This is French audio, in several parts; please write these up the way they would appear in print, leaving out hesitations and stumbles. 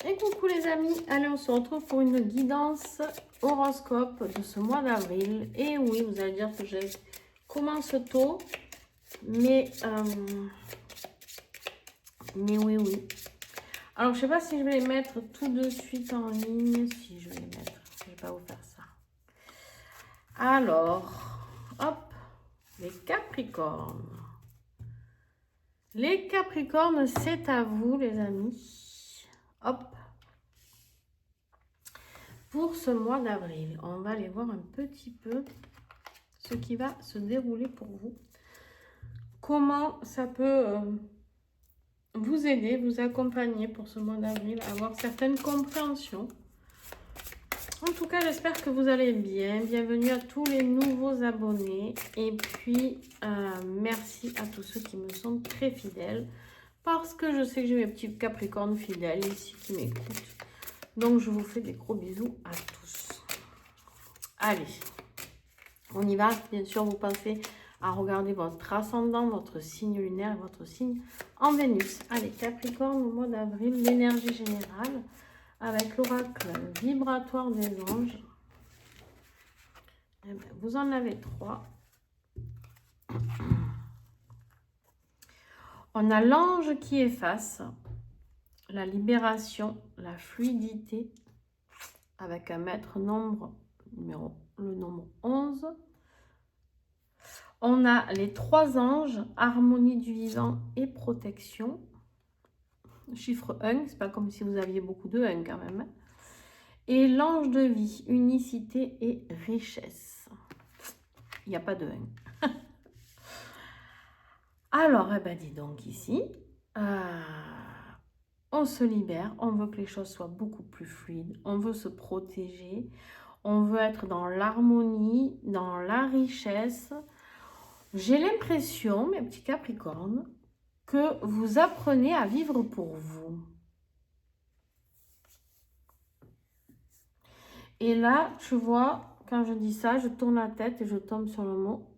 Et coucou les amis, allez on se retrouve pour une guidance horoscope de ce mois d'avril. Et oui, vous allez dire que je commence tôt, mais oui. Alors je sais pas si je vais les mettre tout de suite en ligne, si je vais les mettre, je vais pas vous faire ça. Alors, hop, les Capricornes. Les Capricornes, c'est à vous les amis. Hop. Pour ce mois d'avril, on va aller voir un petit peu ce qui va se dérouler pour vous. Comment ça peut vous aider, vous accompagner pour ce mois d'avril, avoir certaines compréhensions. En tout cas, j'espère que vous allez bien. Bienvenue à tous les nouveaux abonnés. Et puis, merci à tous ceux qui me sont très fidèles. Parce que je sais que j'ai mes petits Capricornes fidèles ici qui m'écoutent. Donc, je vous fais des gros bisous à tous. Allez, on y va. Bien sûr, vous pensez à regarder votre ascendant, votre signe lunaire et votre signe en Vénus. Allez, Capricorne, au mois d'avril, l'énergie générale avec l'oracle vibratoire des anges. Eh bien, vous en avez 3. On a l'ange qui efface, la libération, la fluidité, avec un maître nombre, le nombre 11. On a les 3 anges, harmonie du vivant et protection. Chiffre 1, c'est pas comme si vous aviez beaucoup de 1 quand même. Et l'ange de vie, unicité et richesse. Il n'y a pas de 1. Alors, eh ben dis donc ici, on se libère, on veut que les choses soient beaucoup plus fluides, on veut se protéger, on veut être dans l'harmonie, dans la richesse. J'ai l'impression, mes petits Capricornes, que vous apprenez à vivre pour vous. Et là, tu vois, quand je dis ça, je tourne la tête et je tombe sur le mot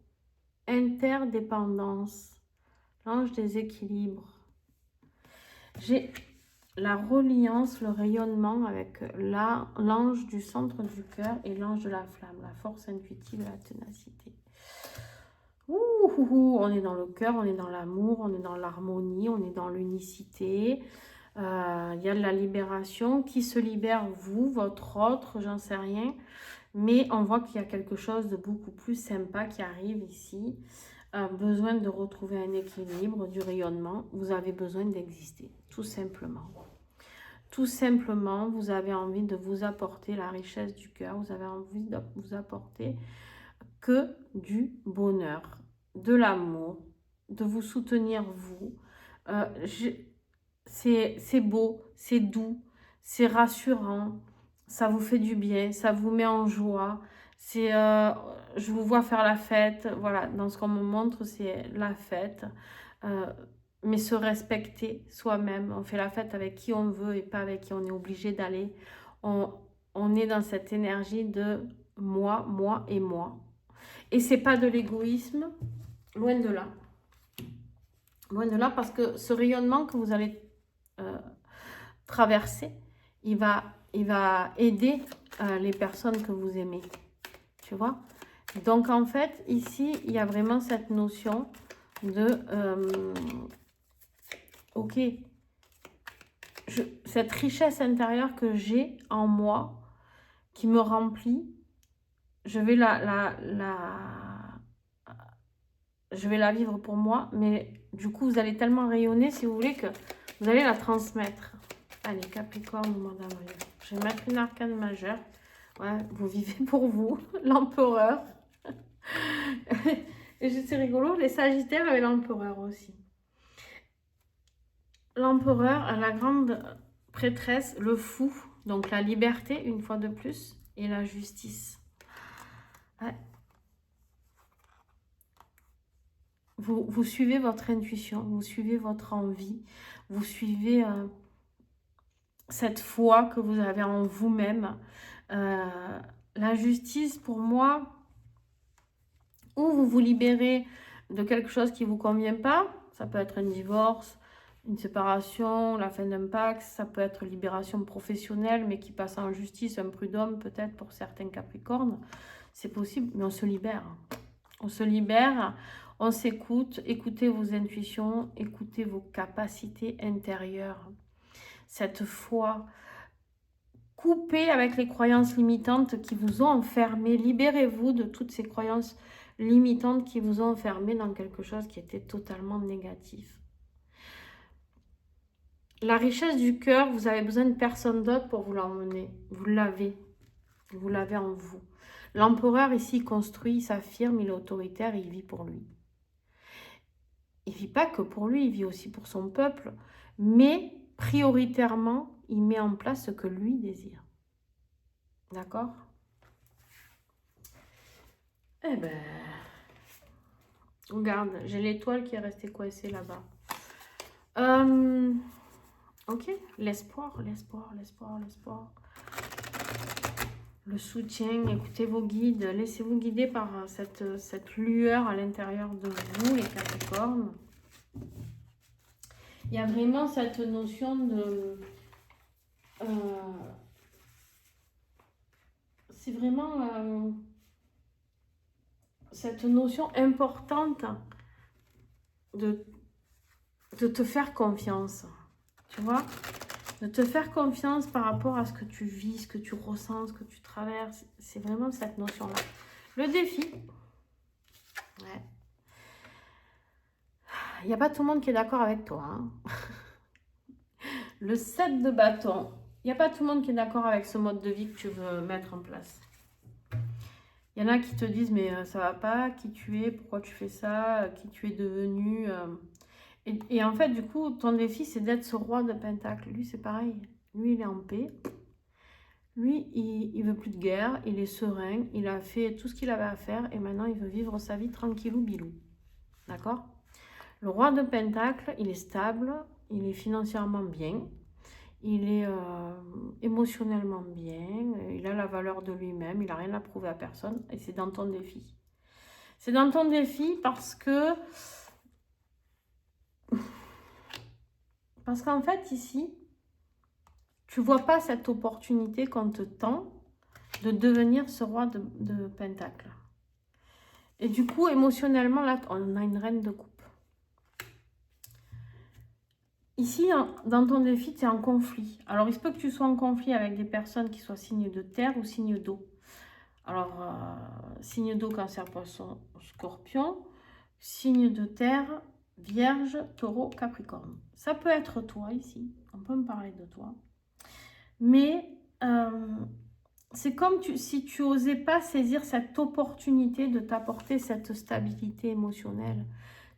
interdépendance, l'ange des équilibres. J'ai la reliance, le rayonnement avec l'ange du centre du cœur et l'ange de la flamme, la force intuitive et la ténacité. On est dans le cœur, on est dans l'amour, on est dans l'harmonie, on est dans l'unicité. Il y a de la libération. Qui se libère, vous, votre autre, j'en sais rien. Mais on voit qu'il y a quelque chose de beaucoup plus sympa qui arrive ici. Besoin de retrouver un équilibre, du rayonnement. Vous avez besoin d'exister, tout simplement. Tout simplement, vous avez envie de vous apporter la richesse du cœur. Vous avez envie de vous apporter que du bonheur, de l'amour, de vous soutenir vous. C'est beau, c'est doux, c'est rassurant, ça vous fait du bien, ça vous met en joie. Je vous vois faire la fête, voilà, dans ce qu'on me montre, c'est la fête. Mais se respecter soi-même, on fait la fête avec qui on veut et pas avec qui on est obligé d'aller. On est dans cette énergie de moi, moi et moi. Et c'est pas de l'égoïsme, loin de là. Loin de là, parce que ce rayonnement que vous allez traverser, il va aider les personnes que vous aimez. Tu vois? Donc, en fait, ici, il y a vraiment cette notion de... ok, cette richesse intérieure que j'ai en moi, qui me remplit, je vais je vais la vivre pour moi, mais du coup, vous allez tellement rayonner, si vous voulez, que vous allez la transmettre. Allez, Capricorne, au mois d'avril. Je vais mettre une arcane majeure. Ouais, vous vivez pour vous, l'empereur. Et c'est rigolo, les Sagittaires avaient l'empereur aussi. L'empereur, la grande prêtresse, le fou, donc la liberté, une fois de plus, et la justice. Ouais. Vous suivez votre intuition, vous suivez votre envie, vous suivez cette foi que vous avez en vous-même. La justice, pour moi, ou vous vous libérez de quelque chose qui ne vous convient pas, ça peut être un divorce, Une séparation, la fin d'un pacte, ça peut être libération professionnelle, mais qui passe en justice, un prud'homme peut-être pour certains Capricornes. C'est possible, mais on se libère. On se libère, on s'écoute, écoutez vos intuitions, écoutez vos capacités intérieures. Cette foi, coupez avec les croyances limitantes qui vous ont enfermé. Libérez-vous de toutes ces croyances limitantes qui vous ont enfermé dans quelque chose qui était totalement négatif. La richesse du cœur, vous avez besoin de personne d'autre pour vous l'emmener. Vous l'avez. Vous l'avez en vous. L'empereur ici construit, il s'affirme, il est autoritaire, il vit pour lui. Il ne vit pas que pour lui, il vit aussi pour son peuple. Mais prioritairement, il met en place ce que lui désire. D'accord? Eh ben, regarde, j'ai l'étoile qui est restée coincée là-bas. Ok, l'espoir, l'espoir, l'espoir, l'espoir. Le soutien, écoutez vos guides, laissez-vous guider par cette lueur à l'intérieur de vous, les Capricornes. Il y a vraiment cette notion de... c'est vraiment cette notion importante de te faire confiance, tu vois, de te faire confiance par rapport à ce que tu vis, ce que tu ressens, ce que tu traverses. C'est vraiment cette notion-là. Le défi, ouais. Il n'y a pas tout le monde qui est d'accord avec toi. Hein. Le 7 de bâton, il n'y a pas tout le monde qui est d'accord avec ce mode de vie que tu veux mettre en place. Il y en a qui te disent, mais ça va pas, qui tu es, pourquoi tu fais ça, qui tu es devenu. Et en fait, du coup, ton défi, c'est d'être ce roi de Pentacle. Lui, c'est pareil. Lui, il est en paix. Lui, il veut plus de guerre, il est serein, il a fait tout ce qu'il avait à faire et maintenant, il veut vivre sa vie tranquillou bilou. D'accord? Le roi de Pentacle, il est stable, il est financièrement bien, il est émotionnellement bien, il a la valeur de lui-même, il n'a rien à prouver à personne et c'est dans ton défi. C'est dans ton défi parce que... Parce qu'en fait, ici, tu ne vois pas cette opportunité qu'on te tend de devenir ce roi de Pentacle. Et du coup, émotionnellement, là, on a une reine de coupe. Ici, dans ton défi, tu es en conflit. Alors, il se peut que tu sois en conflit avec des personnes qui soient signes de terre ou signes d'eau. Alors, signe d'eau, Cancer, Poisson, Scorpion. Signe de terre, Vierge, Taureau, Capricorne. Ça peut être toi ici. On peut me parler de toi. Mais c'est comme si tu n'osais pas saisir cette opportunité de t'apporter cette stabilité émotionnelle.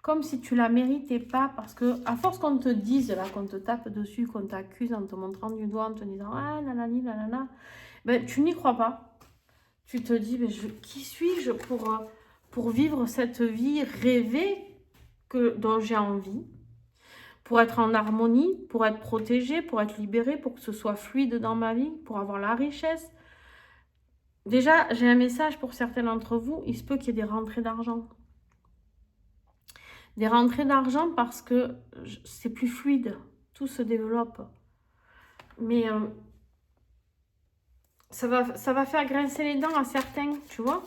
Comme si tu ne la méritais pas, parce que à force qu'on te dise, là, qu'on te tape dessus, qu'on t'accuse en te montrant du doigt, en te disant « Ah, nanani, nanana », ben, tu n'y crois pas. Tu te dis ben, « Qui suis-je pour vivre cette vie rêvée dont j'ai envie ?» pour être en harmonie, pour être protégée, pour être libérée, pour que ce soit fluide dans ma vie, pour avoir la richesse. Déjà, j'ai un message pour certains d'entre vous, il se peut qu'il y ait des rentrées d'argent. Des rentrées d'argent parce que c'est plus fluide, tout se développe. Mais ça va faire grincer les dents à certains, tu vois.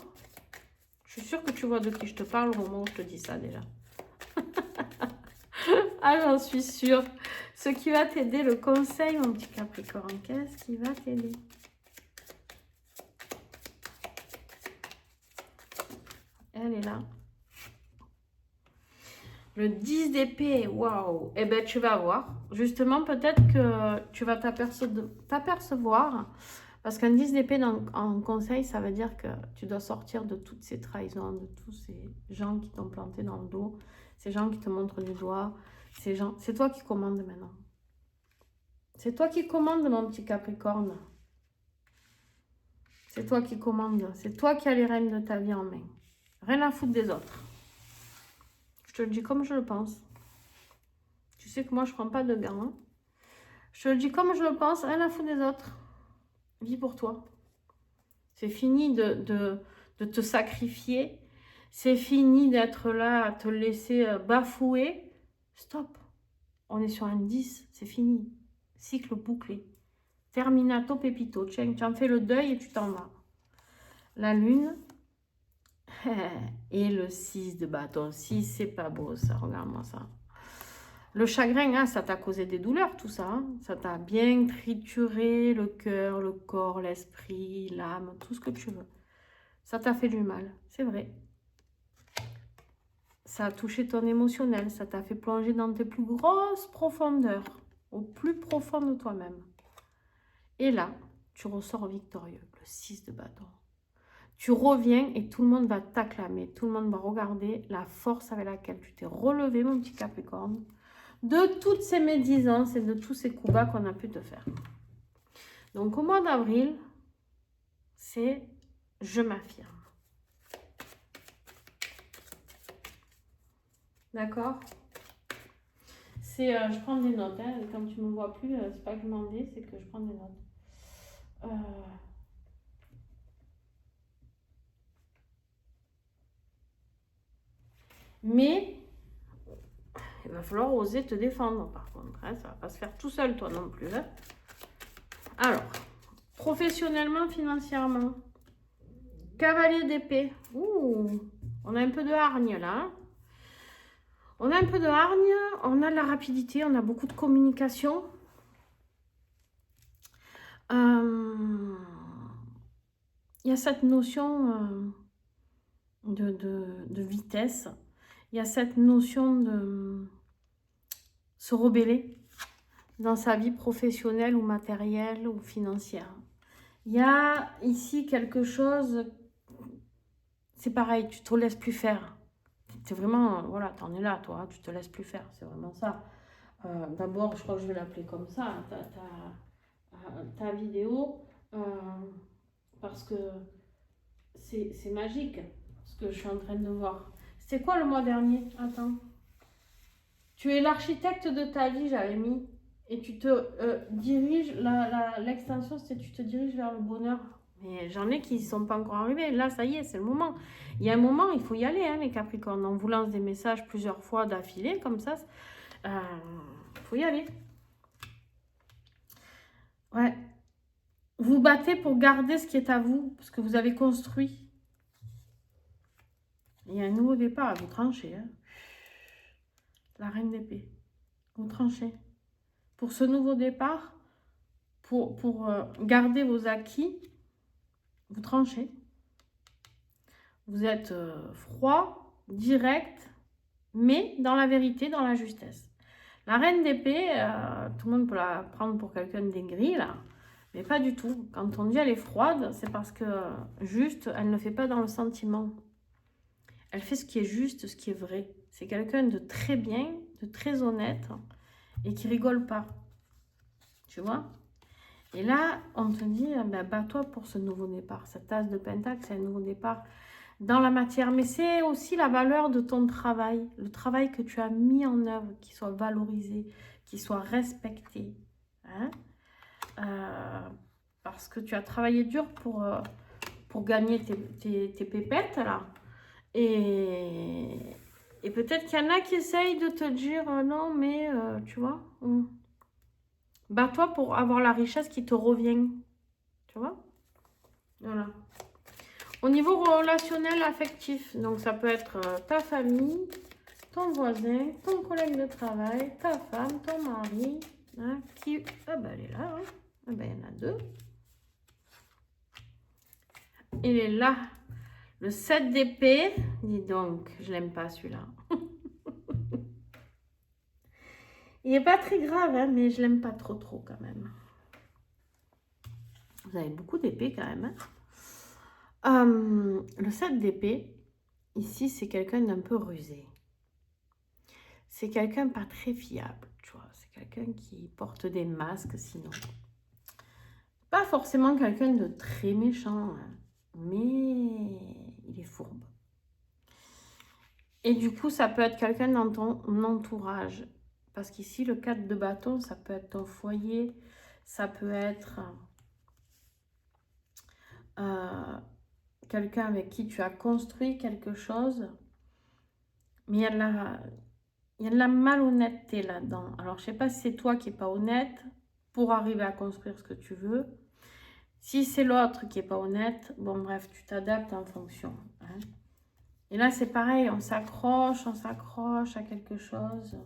Je suis sûre que tu vois de qui je te parle au moment où je te dis ça déjà. Ah, j'en suis sûre. Ce qui va t'aider, le conseil, mon petit Capricorne, qu'est-ce qui va t'aider? Elle est là. Le 10 d'épée, waouh. Eh bien, tu vas voir. Justement, peut-être que tu vas t'apercevoir. Parce qu'un 10 d'épée en conseil, ça veut dire que tu dois sortir de toutes ces trahisons, de tous ces gens qui t'ont planté dans le dos, ces gens qui te montrent du doigt, ces gens... C'est toi qui commandes maintenant. C'est toi qui commandes, mon petit Capricorne. C'est toi qui commandes. C'est toi qui as les rênes de ta vie en main. Rien à foutre des autres. Je te le dis comme je le pense. Tu sais que moi, je ne prends pas de gants. Hein. Je te le dis comme je le pense. Rien à foutre des autres. Vis pour toi. C'est fini de te sacrifier. C'est fini d'être là à te laisser bafouer. Stop. On est sur un 10, c'est fini. Cycle bouclé. Terminato pepito. Tiens, tu en fais le deuil et tu t'en vas. La lune. Et le 6 de bâton. 6, c'est pas beau ça. Regarde-moi ça. Le chagrin, hein, ça t'a causé des douleurs, tout ça. Hein. Ça t'a bien trituré le cœur, le corps, l'esprit, l'âme, tout ce que tu veux. Ça t'a fait du mal, c'est vrai. Ça a touché ton émotionnel, ça t'a fait plonger dans tes plus grosses profondeurs, au plus profond de toi-même. Et là, tu ressors victorieux, le 6 de bâton. Tu reviens et tout le monde va t'acclamer, tout le monde va regarder la force avec laquelle tu t'es relevé, mon petit Capricorne, de toutes ces médisances et de tous ces coups bas qu'on a pu te faire. Donc au mois d'avril, c'est « je m'affirme ». D'accord? C'est, je prends des notes, hein. Quand tu me vois plus, c'est pas que je m'en vais, c'est que je prends des notes. Mais il va falloir oser te défendre, par contre. Hein. Ça va pas se faire tout seul, toi non plus. Hein. Alors, professionnellement, financièrement, cavalier d'épée. Ouh, on a un peu de hargne là. Hein. On a un peu de hargne, on a de la rapidité, on a beaucoup de communication. Il y a cette notion de vitesse. Il y a cette notion de se rebeller dans sa vie professionnelle ou matérielle ou financière. Il y a ici quelque chose, c'est pareil, tu te laisses plus faire. C'est vraiment, voilà, t'en es là, toi, tu te laisses plus faire, c'est vraiment ça. D'abord, je crois que je vais l'appeler comme ça, ta vidéo, parce que c'est magique, ce que je suis en train de voir. C'était quoi le mois dernier? Attends. Tu es l'architecte de ta vie, j'avais mis. Et tu te diriges, l'extension, c'est tu te diriges vers le bonheur. Mais j'en ai qui ne sont pas encore arrivés. Là, ça y est, c'est le moment. Il y a un moment, il faut y aller, hein, les Capricornes. On vous lance des messages plusieurs fois d'affilée, comme ça. Il faut y aller. Ouais. Vous battez pour garder ce qui est à vous, parce que vous avez construit. Il y a un nouveau départ à vous trancher. Hein. La reine d'épée. Vous tranchez. Pour ce nouveau départ, pour garder vos acquis, vous tranchez. Vous êtes froid, direct, mais dans la vérité, dans la justesse. La reine d'épée, tout le monde peut la prendre pour quelqu'un d'aigri, là. Mais pas du tout. Quand on dit elle est froide, c'est parce que juste, elle ne fait pas dans le sentiment. Elle fait ce qui est juste, ce qui est vrai. C'est quelqu'un de très bien, de très honnête et qui rigole pas. Tu vois? Et là, on te dit, ben, bats-toi pour ce nouveau départ. Cette tasse de pentacle, c'est un nouveau départ dans la matière. Mais c'est aussi la valeur de ton travail. Le travail que tu as mis en œuvre, qui soit valorisé, qui soit respecté. Hein? Parce que tu as travaillé dur pour gagner tes pépettes, là. Et peut-être qu'il y en a qui essayent de te dire, non, mais, tu vois... Bats-toi pour avoir la richesse qui te revient. Tu vois? Voilà. Au niveau relationnel, affectif, donc ça peut être ta famille, ton voisin, ton collègue de travail, ta femme, ton mari. Hein, qui... Ah ben elle est là. Hein. Ah ben il y en a deux. Il est là. Le 7 d'épée. Dis donc, je l'aime pas celui-là. Il n'est pas très grave, hein, mais je l'aime pas trop quand même. Vous avez beaucoup d'épées quand même. Hein. Le 7 d'épée, ici, c'est quelqu'un d'un peu rusé. C'est quelqu'un pas très fiable, tu vois. C'est quelqu'un qui porte des masques, sinon. Pas forcément quelqu'un de très méchant, hein, mais il est fourbe. Et du coup, ça peut être quelqu'un dans ton entourage. Parce qu'ici, le 4 de bâton, ça peut être ton foyer, ça peut être quelqu'un avec qui tu as construit quelque chose. Mais il y a de la... il y a de la malhonnêteté là-dedans. Alors, je sais pas si c'est toi qui n'es pas honnête pour arriver à construire ce que tu veux. Si c'est l'autre qui n'est pas honnête, bon bref, tu t'adaptes en fonction. Hein. Et là, c'est pareil, on s'accroche à quelque chose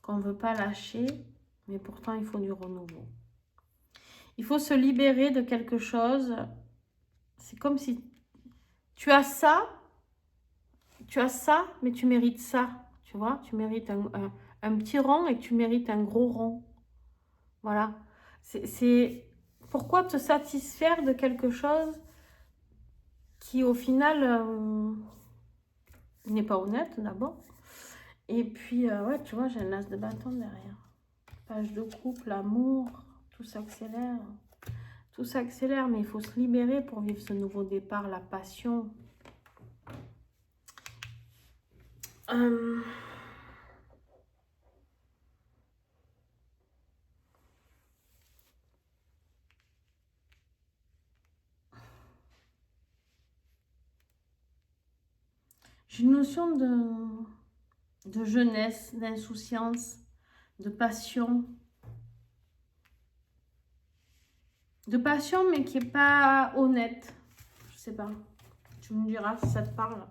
qu'on ne veut pas lâcher, mais pourtant, il faut du renouveau. Il faut se libérer de quelque chose. C'est comme si tu as ça, mais tu mérites ça. Tu vois, tu mérites un petit rond et tu mérites un gros rond. Voilà. C'est pourquoi te satisfaire de quelque chose qui, au final, n'est pas honnête d'abord. Et puis, ouais, tu vois, j'ai un as de bâton derrière. Page de couple, amour, tout s'accélère. Tout s'accélère, mais il faut se libérer pour vivre ce nouveau départ, la passion. J'ai une notion de jeunesse, d'insouciance, de passion. De passion, mais qui n'est pas honnête. Je sais pas. Tu me diras si ça te parle.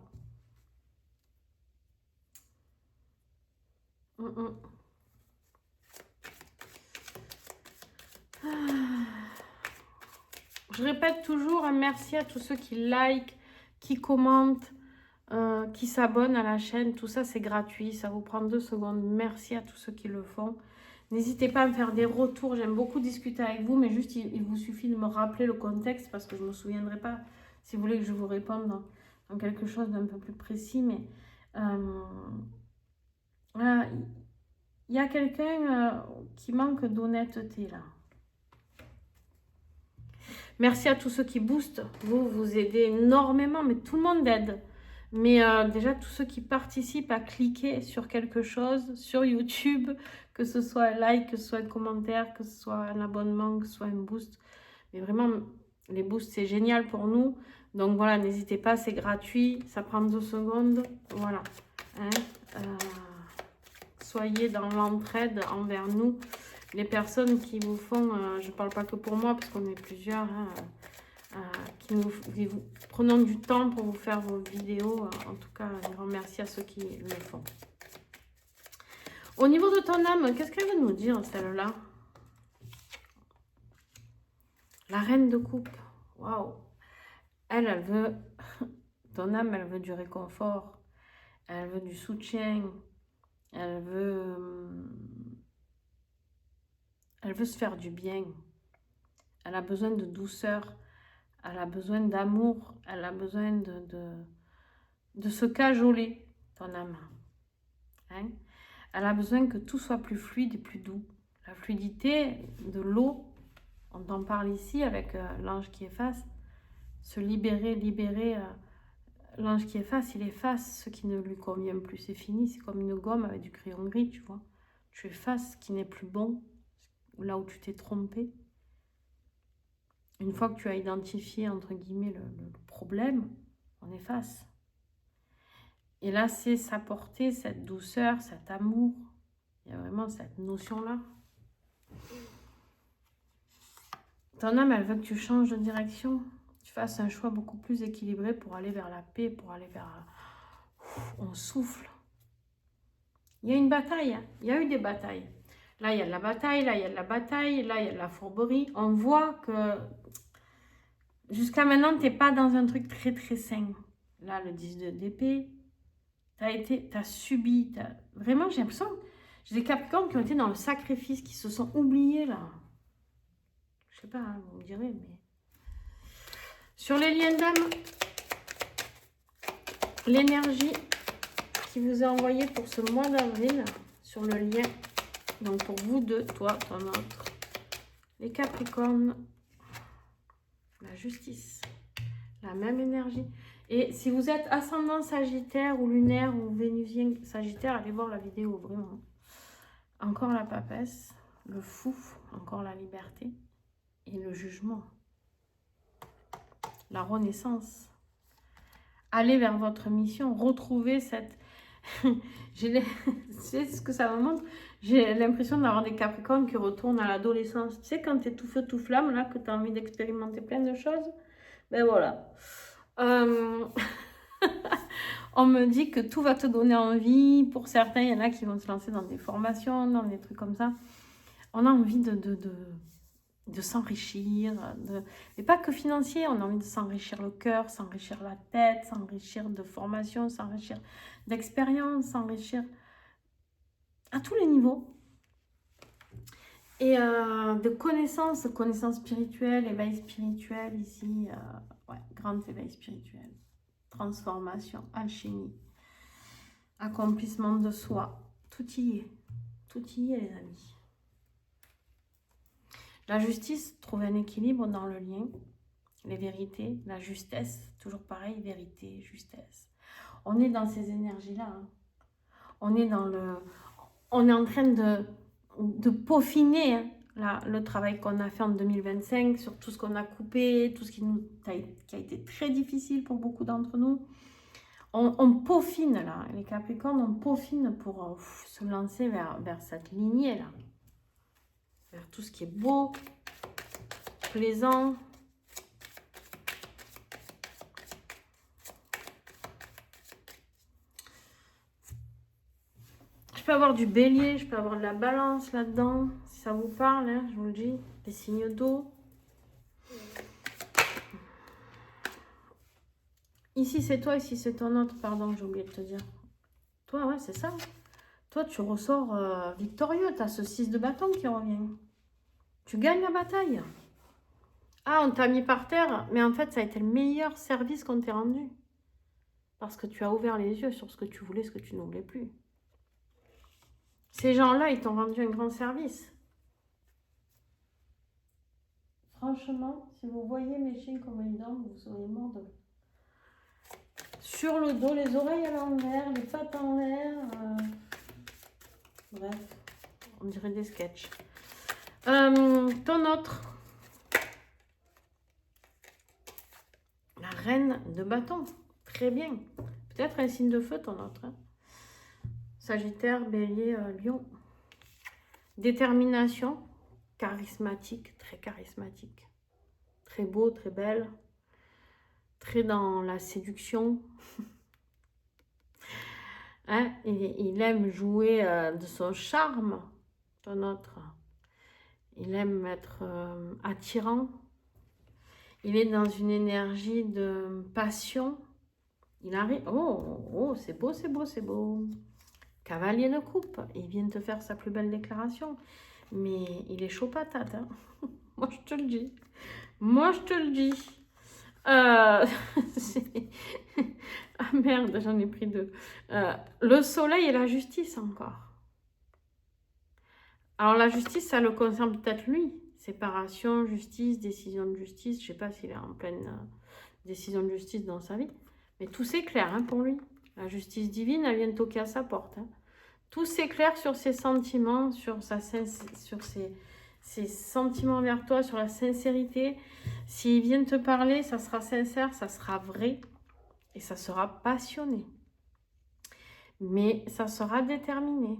Je répète toujours un merci à tous ceux qui like, qui commentent, qui s'abonnent à la chaîne. Tout ça, c'est gratuit. Ça vous prend 2 secondes. Merci à tous ceux qui le font. N'hésitez pas à me faire des retours. J'aime beaucoup discuter avec vous, mais juste, il vous suffit de me rappeler le contexte parce que je ne me souviendrai pas si vous voulez que je vous réponde dans quelque chose d'un peu plus précis. Mais voilà, il y a quelqu'un qui manque d'honnêteté là. Merci à tous ceux qui boostent. Vous aidez énormément, mais tout le monde aide. Mais déjà, tous ceux qui participent à cliquer sur quelque chose, sur YouTube, que ce soit un like, que ce soit un commentaire, que ce soit un abonnement, que ce soit un boost. Mais vraiment, les boosts, c'est génial pour nous. Donc voilà, n'hésitez pas, c'est gratuit. Ça prend 2 secondes. Voilà. Hein, soyez dans l'entraide envers nous. Les personnes qui vous font, je ne parle pas que pour moi, parce qu'on est plusieurs, hein, qui vous prenons du temps pour vous faire vos vidéos. En tout cas, un grand merci à ceux qui le font. Au niveau de ton âme, qu'est-ce qu'elle veut nous dire, celle-là? La reine de coupe. Waouh! Elle veut, ton âme, elle veut du réconfort. Elle veut du soutien. Elle veut se faire du bien. Elle a besoin de douceur. Elle a besoin d'amour. Elle a besoin de se cajoler, ton âme. Hein? Elle a besoin que tout soit plus fluide et plus doux. La fluidité de l'eau, on en parle ici avec l'ange qui efface. Se libérer. L'ange qui efface, il efface ce qui ne lui convient plus. C'est fini, c'est comme une gomme avec du crayon gris, tu vois. Tu effaces ce qui n'est plus bon, là où tu t'es trompé. Une fois que tu as identifié, entre guillemets, le problème, on efface. Et là, c'est s'apporter cette douceur, cet amour. Il y a vraiment cette notion-là. Ton âme, elle veut que tu changes de direction. Tu fasses un choix beaucoup plus équilibré pour aller vers la paix, pour aller vers... On souffle. Il y a une bataille. Il y a eu des batailles. Là, il y a de la bataille. Là, il y a de la bataille. Là, il y a de la fourberie. On voit que jusqu'à maintenant, tu n'es pas dans un truc très, très sain. Là, le 10 d'épée. Tu as subi. Vraiment, j'ai l'impression... J'ai des Capricornes qui ont été dans le sacrifice, qui se sont oubliés, là. Je sais pas, hein, vous me direz, mais... Sur les liens d'âme, l'énergie qui vous est envoyée pour ce mois d'avril, sur le lien, donc pour vous deux, toi, ton autre, les Capricornes, la justice, la même énergie. Et si vous êtes ascendant Sagittaire ou lunaire ou vénusien Sagittaire, allez voir la vidéo, vraiment. Encore la papesse, le fou, encore la liberté et le jugement. La renaissance. Allez vers votre mission, retrouvez cette... C'est ce que ça me montre. J'ai l'impression d'avoir des Capricornes qui retournent à l'adolescence. Tu sais, quand tu es tout feu, tout flamme, là, que tu as envie d'expérimenter plein de choses. Ben voilà. On me dit que tout va te donner envie. Pour certains, il y en a qui vont se lancer dans des formations, dans des trucs comme ça. On a envie de s'enrichir, mais pas que financier, on a envie de s'enrichir le cœur, s'enrichir la tête, s'enrichir de formation, s'enrichir d'expérience, s'enrichir à tous les niveaux. Et de connaissances spirituelles, éveil spirituel ici, ouais, grand éveil spirituel, transformation, alchimie, accomplissement de soi, tout y est les amis. La justice trouve un équilibre dans le lien, les vérités, la justesse, toujours pareil, vérité, justesse. On est dans ces énergies-là. Hein. On est en train de peaufiner hein, le travail qu'on a fait en 2025 sur tout ce qu'on a coupé, tout ce qui a été très difficile pour beaucoup d'entre nous. On peaufine là, les Capricornes, on peaufine pour se lancer vers cette lignée-là. Vers tout ce qui est beau, plaisant. Je peux avoir du bélier, je peux avoir de la balance là-dedans, si ça vous parle, hein, je vous le dis, des signes d'eau. Ici c'est toi, ici c'est ton autre, pardon, j'ai oublié de te dire. Toi, ouais, c'est ça. Toi, tu ressors victorieux, tu as ce 6 de bâton qui revient. Tu gagnes la bataille. Ah, on t'a mis par terre, mais en fait, ça a été le meilleur service qu'on t'ait rendu. Parce que tu as ouvert les yeux sur ce que tu voulais, ce que tu ne voulais plus. Ces gens-là, ils t'ont rendu un grand service. Franchement, si vous voyez mes chiens comme ils dorment, vous seriez mort de... Sur le dos, les oreilles à l'envers, les pattes en l'air. Bref, on dirait des sketchs. Ton autre. La reine de bâton. Très bien. Peut-être un signe de feu, ton autre. Hein. Sagittaire, bélier, lion. Détermination. Charismatique, très charismatique. Très beau, très belle. Très dans la séduction. Hein, il aime jouer de son charme, ton autre. Il aime être attirant. Il est dans une énergie de passion. Il arrive... Oh, c'est beau, c'est beau, c'est beau. Cavalier de coupe. Il vient te faire sa plus belle déclaration. Mais il est chaud patate. Hein. Moi, je te le dis. Moi, je te le dis. Ah merde, j'en ai pris deux. Le soleil et la justice encore. Alors la justice, ça le concerne peut-être lui. Séparation, justice, décision de justice. Je sais pas s'il est en pleine décision de justice dans sa vie. Mais tout s'éclaire hein, pour lui. La justice divine, elle vient toquer à sa porte. Hein. Tout s'éclaire sur ses sentiments, sur ses sentiments vers toi, sur la sincérité. S'il vient te parler, ça sera sincère, ça sera vrai. Et ça sera passionné. Mais ça sera déterminé.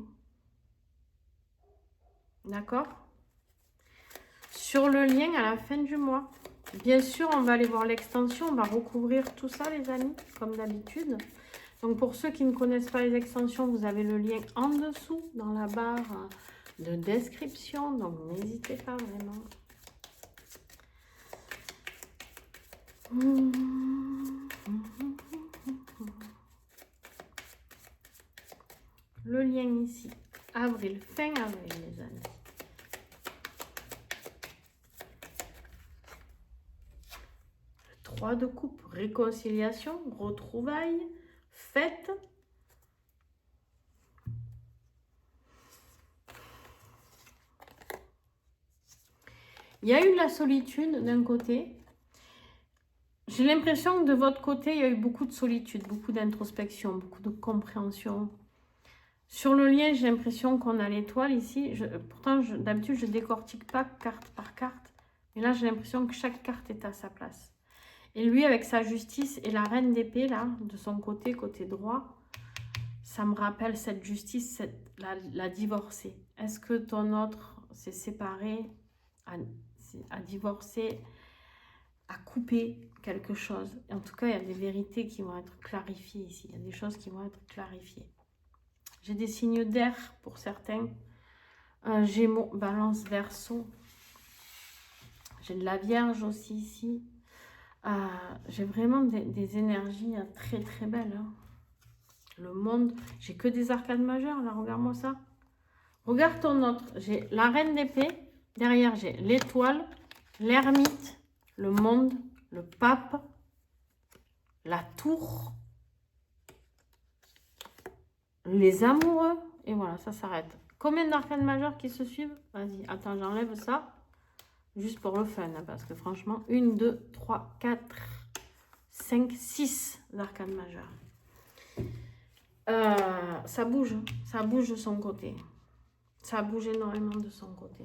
D'accord? Sur le lien à la fin du mois. Bien sûr, on va aller voir l'extension. On va recouvrir tout ça, les amis, comme d'habitude. Donc, pour ceux qui ne connaissent pas les extensions, vous avez le lien en dessous, dans la barre de description. Donc, n'hésitez pas vraiment. Le lien ici, avril, fin avril, les amis. Le 3 de coupe, réconciliation, retrouvailles, fête. Il y a eu la solitude d'un côté. J'ai l'impression que de votre côté, il y a eu beaucoup de solitude, beaucoup d'introspection, beaucoup de compréhension. Sur le lien, j'ai l'impression qu'on a l'étoile ici. Pourtant, d'habitude, je ne décortique pas carte par carte. Mais là, j'ai l'impression que chaque carte est à sa place. Et lui, avec sa justice et la reine d'épée, là, de son côté, côté droit, ça me rappelle cette justice, la divorcée. Est-ce que ton autre s'est séparé, a divorcé, a coupé quelque chose? En tout cas, il y a des vérités qui vont être clarifiées ici. Il y a des choses qui vont être clarifiées. J'ai des signes d'air pour certains. Gémeaux, Balance, Verseau. J'ai de la Vierge aussi ici. J'ai vraiment des énergies très très belles. Hein. Le monde, j'ai que des arcades majeures là, regarde-moi ça. Regarde ton autre, j'ai la reine d'épée, derrière j'ai l'étoile, l'ermite, le monde, le pape, la tour, les amoureux, et voilà, ça s'arrête. Combien d'arcades majeures qui se suivent? Vas-y, attends, j'enlève ça, juste pour le fun, hein, parce que franchement, 1, 2, 3, 4, 5, 6 arcades majeures. Ça bouge de son côté. Ça bouge énormément de son côté.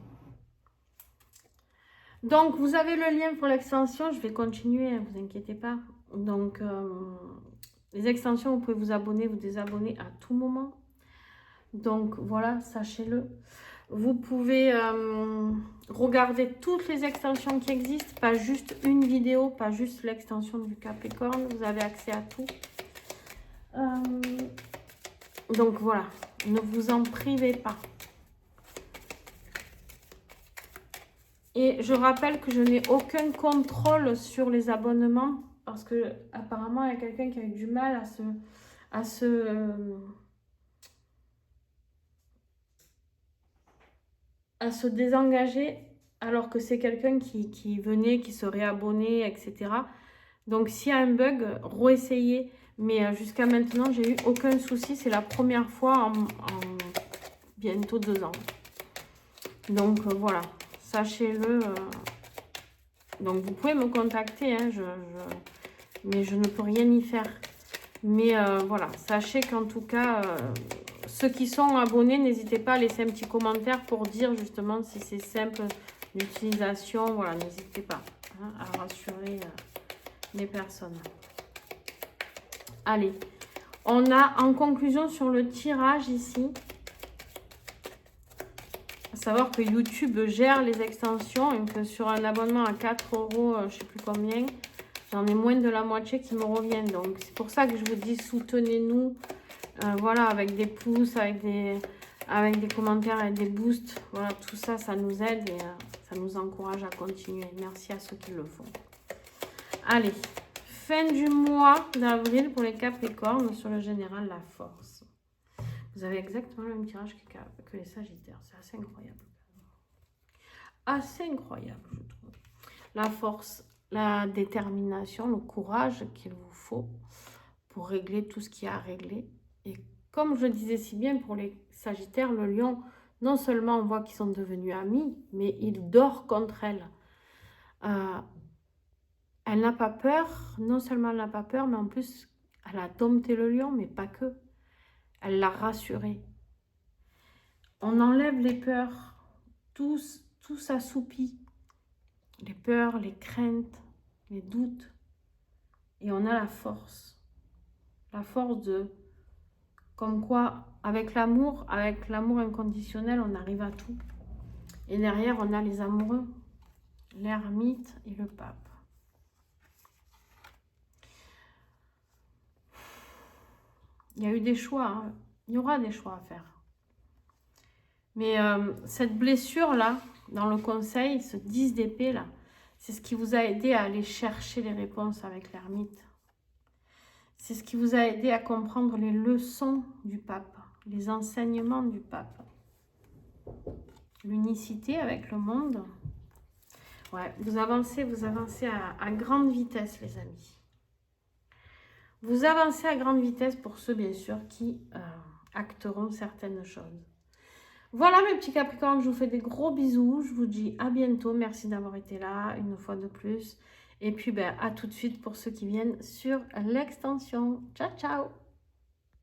Donc, vous avez le lien pour l'extension. Je vais continuer, ne vous inquiétez pas. Donc, les extensions, vous pouvez vous abonner, vous désabonner à tout moment. Donc, voilà, sachez-le. Vous pouvez regarder toutes les extensions qui existent. Pas juste une vidéo, pas juste l'extension du Capricorne. Vous avez accès à tout. Donc, voilà. Ne vous en privez pas. Et je rappelle que je n'ai aucun contrôle sur les abonnements parce que apparemment il y a quelqu'un qui a eu du mal à se désengager alors que c'est quelqu'un qui venait, qui se réabonnait, etc. Donc s'il y a un bug, réessayez. Mais jusqu'à maintenant, j'ai eu aucun souci. C'est la première fois en bientôt 2 ans. Donc voilà. Sachez-le, donc vous pouvez me contacter, hein, mais je ne peux rien y faire. Mais voilà, sachez qu'en tout cas, ceux qui sont abonnés, n'hésitez pas à laisser un petit commentaire pour dire justement si c'est simple d'utilisation. Voilà, n'hésitez pas hein, à rassurer les personnes. Allez, on a en conclusion sur le tirage ici. Savoir que YouTube gère les extensions et que sur un abonnement à 4 €, je ne sais plus combien, j'en ai moins de la moitié qui me reviennent. Donc, c'est pour ça que je vous dis soutenez-nous. Voilà, avec des pouces, avec des commentaires, avec des boosts. Voilà, tout ça, ça nous aide et ça nous encourage à continuer. Merci à ceux qui le font. Allez, fin du mois d'avril pour les Capricornes sur le général, la force. Vous avez exactement le même tirage que les Sagittaires. C'est assez incroyable. Assez incroyable, je trouve. La force, la détermination, le courage qu'il vous faut pour régler tout ce qu'il y a à régler. Et comme je le disais si bien pour les Sagittaires, le lion, non seulement on voit qu'ils sont devenus amis, mais il dort contre elle. Elle n'a pas peur. Non seulement elle n'a pas peur, mais en plus, elle a dompté le lion, mais pas que. Elle l'a rassuré. On enlève les peurs. Tout s'assoupit. Les peurs, les craintes, les doutes. Et on a la force. La force de... Comme quoi, avec l'amour inconditionnel, on arrive à tout. Et derrière, on a les amoureux. L'ermite et le pape. Il y a eu des choix. Hein. Il y aura des choix à faire. Mais cette blessure-là, dans le conseil, ce 10 d'épée, là, c'est ce qui vous a aidé à aller chercher les réponses avec l'ermite. C'est ce qui vous a aidé à comprendre les leçons du pape, les enseignements du pape. L'unicité avec le monde. Ouais, vous avancez à grande vitesse, les amis. Vous avancez à grande vitesse pour ceux, bien sûr, qui acteront certaines choses. Voilà mes petits Capricornes, je vous fais des gros bisous. Je vous dis à bientôt. Merci d'avoir été là une fois de plus. Et puis, à tout de suite pour ceux qui viennent sur l'extension. Ciao, ciao!